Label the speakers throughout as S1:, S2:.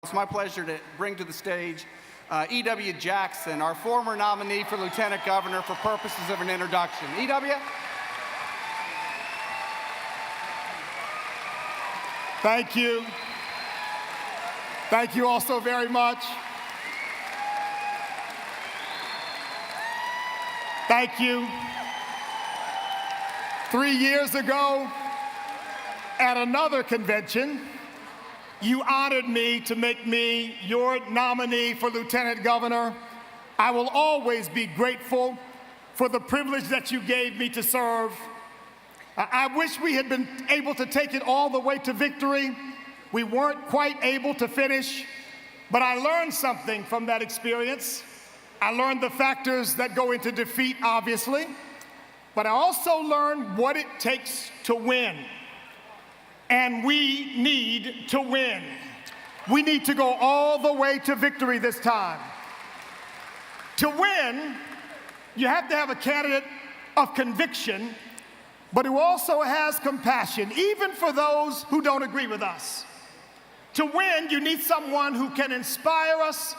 S1: It's my pleasure to bring to the stage E.W. Jackson, our former nominee for Lieutenant Governor, for purposes of an introduction. E.W.?
S2: Thank you. Thank you all so very much. Thank you. 3 years ago, at another convention, you honored me to make me your nominee for Lieutenant Governor. I will always be grateful for the privilege that you gave me to serve. I wish we had been able to take it all the way to victory. We weren't quite able to finish, but I learned something from that experience. I learned the factors that go into defeat, obviously, but I also learned what it takes to win. And we need to win. We need to go all the way to victory this time. To win, you have to have a candidate of conviction, but who also has compassion, even for those who don't agree with us. To win, you need someone who can inspire us,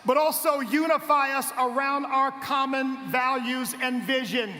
S2: but also unify us around our common values and vision.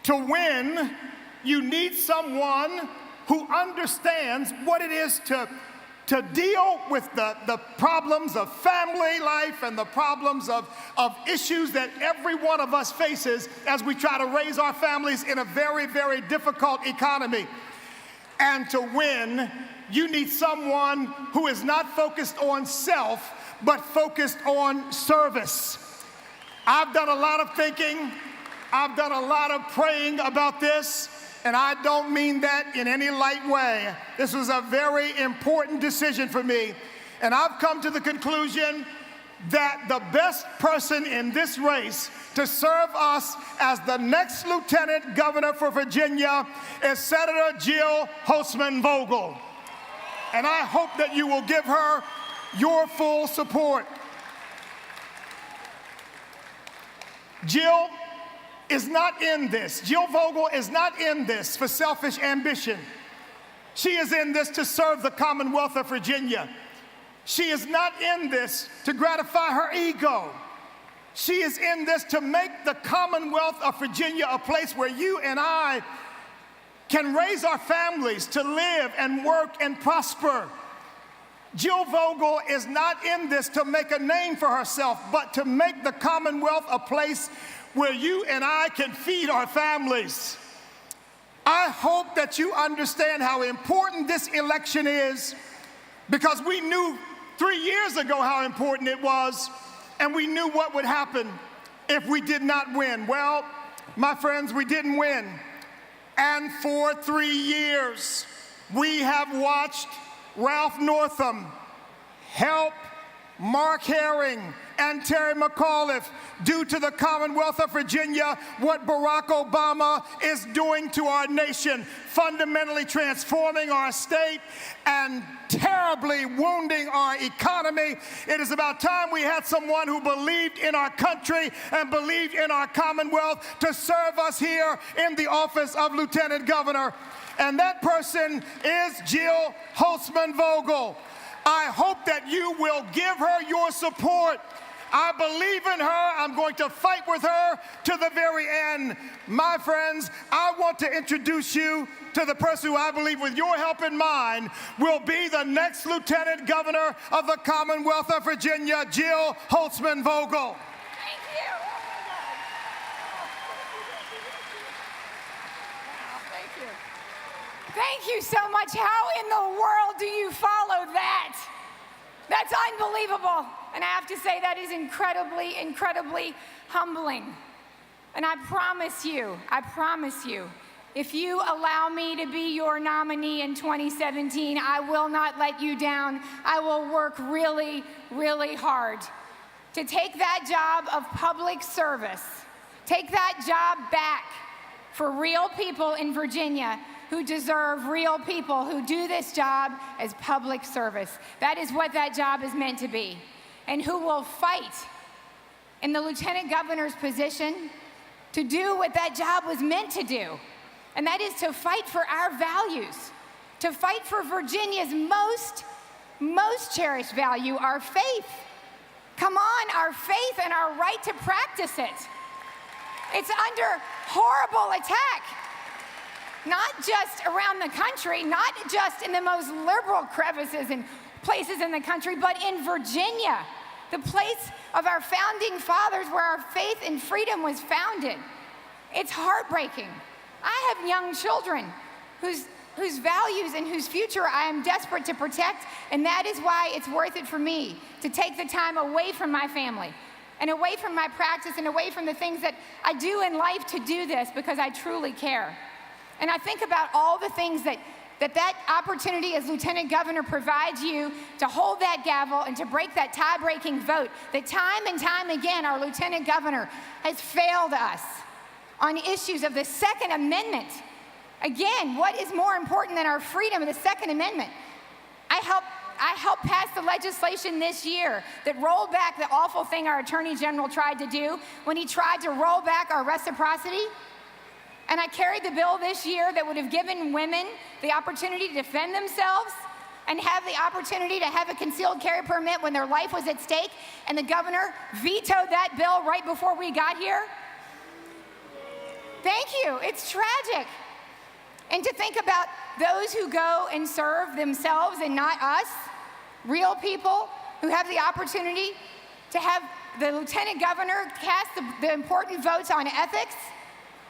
S2: To win, you need someone who understands what it is to deal with the problems of family life and the problems of issues that every one of us faces as we try to raise our families in a very, very difficult economy. And to win, you need someone who is not focused on self, but focused on service. I've done a lot of thinking. I've done a lot of praying about this. And I don't mean that in any light way. This was a very important decision for me. And I've come to the conclusion that the best person in this race to serve us as the next Lieutenant Governor for Virginia is Senator Jill Vogel. And I hope that you will give her your full support. Jill is not in this. Jill Vogel is not in this for selfish ambition. She is in this to serve the Commonwealth of Virginia. She is not in this to gratify her ego. She is in this to make the Commonwealth of Virginia a place where you and I can raise our families to live and work and prosper. Jill Vogel is not in this to make a name for herself, but to make the Commonwealth a place where you and I can feed our families. I hope that you understand how important this election is, because we knew 3 years ago how important it was, and we knew what would happen if we did not win. Well, my friends, we didn't win. And for 3 years, we have watched Ralph Northam help Mark Herring and Terry McAuliffe do to the Commonwealth of Virginia what Barack Obama is doing to our nation, fundamentally transforming our state and terribly wounding our economy. It is about time we had someone who believed in our country and believed in our Commonwealth to serve us here in the office of Lieutenant Governor. And that person is Jill Vogel. I hope that you will give her your support. I believe in her. I'm going to fight with her to the very end. My friends, I want to introduce you to the person who I believe, with your help in mind, will be the next Lieutenant Governor of the Commonwealth of Virginia, Jill Vogel.
S3: Thank you. Thank you so much. How in the world do you follow that? That's unbelievable. And I have to say that is incredibly, incredibly humbling. And I promise you, if you allow me to be your nominee in 2017, I will not let you down. I will work really, really hard to take that job of public service, take that job back for real people in Virginia who deserve real people who do this job as public service. That is what that job is meant to be. And who will fight in the Lieutenant Governor's position to do what that job was meant to do. And that is to fight for our values, to fight for Virginia's most cherished value, our faith. Come on, our faith and our right to practice it. It's under horrible attack, not just around the country, not just in the most liberal crevices and places in the country, but in Virginia, the place of our founding fathers where our faith and freedom was founded. It's heartbreaking. I have young children whose values and whose future I am desperate to protect, and that is why it's worth it for me to take the time away from my family and away from my practice and away from the things that I do in life to do this, because I truly care. And I think about all the things that opportunity as Lieutenant Governor provides you to hold that gavel and to break that tie-breaking vote, that time and time again our Lieutenant Governor has failed us on issues of the Second Amendment. Again, what is more important than our freedom of the Second Amendment? I helped pass the legislation this year that rolled back the awful thing our Attorney General tried to do when he tried to roll back our reciprocity. And I carried the bill this year that would have given women the opportunity to defend themselves and have the opportunity to have a concealed carry permit when their life was at stake. And the governor vetoed that bill right before we got here. Thank you. It's tragic. And to think about those who go and serve themselves and not us, real people who have the opportunity to have the Lieutenant Governor cast the important votes on ethics.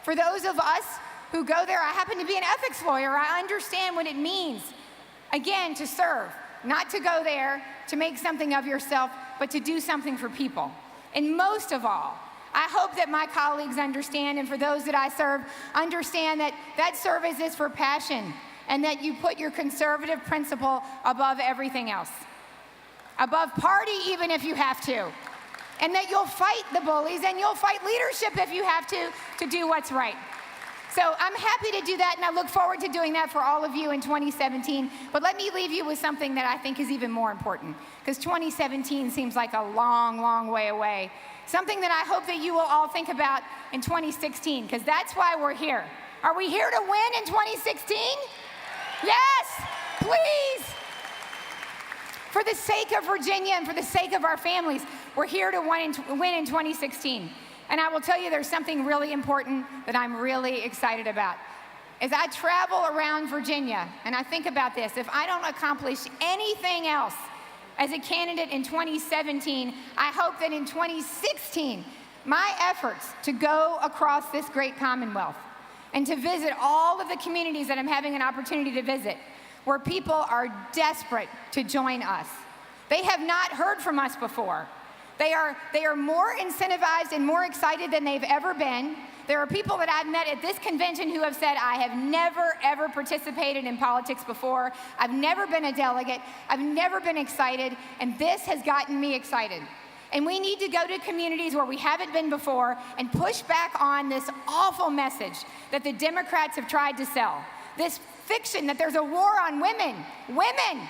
S3: For those of us who go there, I happen to be an ethics lawyer. I understand what it means, again, to serve, not to go there to make something of yourself, but to do something for people. And most of all, I hope that my colleagues understand, and for those that I serve, understand that that service is for passion, and that you put your conservative principle above everything else, above party even if you have to, and that you'll fight the bullies and you'll fight leadership if you have to do what's right. So I'm happy to do that, and I look forward to doing that for all of you in 2017. But let me leave you with something that I think is even more important, because 2017 seems like a long, long way away. Something that I hope that you will all think about in 2016, because that's why we're here. Are we here to win in 2016? Yes, please. For the sake of Virginia and for the sake of our families, we're here to win in 2016. And I will tell you, there's something really important that I'm really excited about. As I travel around Virginia and I think about this, if I don't accomplish anything else as a candidate in 2017, I hope that in 2016, my efforts to go across this great Commonwealth and to visit all of the communities that I'm having an opportunity to visit, where people are desperate to join us. They have not heard from us before. They are more incentivized and more excited than they've ever been. There are people that I've met at this convention who have said, I have never, ever participated in politics before. I've never been a delegate. I've never been excited, and this has gotten me excited. And we need to go to communities where we haven't been before and push back on this awful message that the Democrats have tried to sell. This fiction that there's a war on women. Women,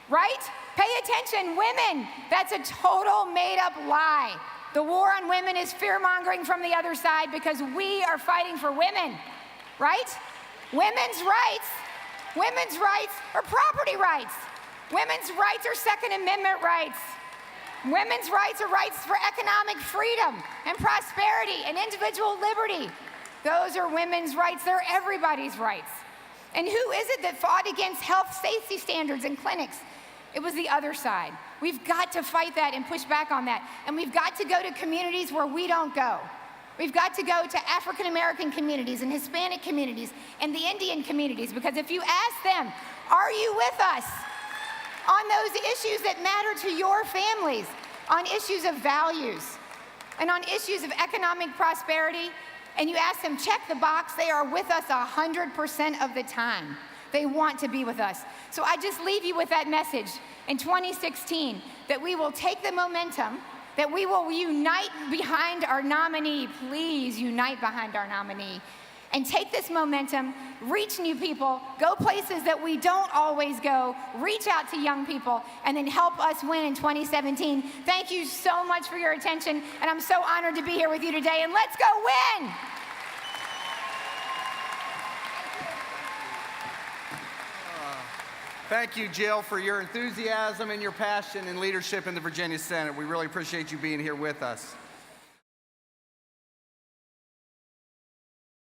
S3: right? Pay attention, women. That's a total made-up lie. The war on women is fear-mongering from the other side, because we are fighting for women, right? Women's rights are property rights. Women's rights are Second Amendment rights. Women's rights are rights for economic freedom and prosperity and individual liberty. Those are women's rights. They're everybody's rights. And who is it that fought against health safety standards in clinics? It was the other side. We've got to fight that and push back on that. And we've got to go to communities where we don't go. We've got to go to African American communities and Hispanic communities and the Indian communities, because if you ask them, are you with us on those issues that matter to your families, on issues of values and on issues of economic prosperity, and you ask them, check the box, they are with us 100% of the time. They want to be with us. So I just leave you with that message in 2016, that we will take the momentum, that we will unite behind our nominee. Please unite behind our nominee. And take this momentum, reach new people, go places that we don't always go, reach out to young people, and then help us win in 2017. Thank you so much for your attention, and I'm so honored to be here with you today, and let's go win!
S1: Thank you, Jill, for your enthusiasm and your passion and leadership in the Virginia Senate. We really appreciate you being here with us.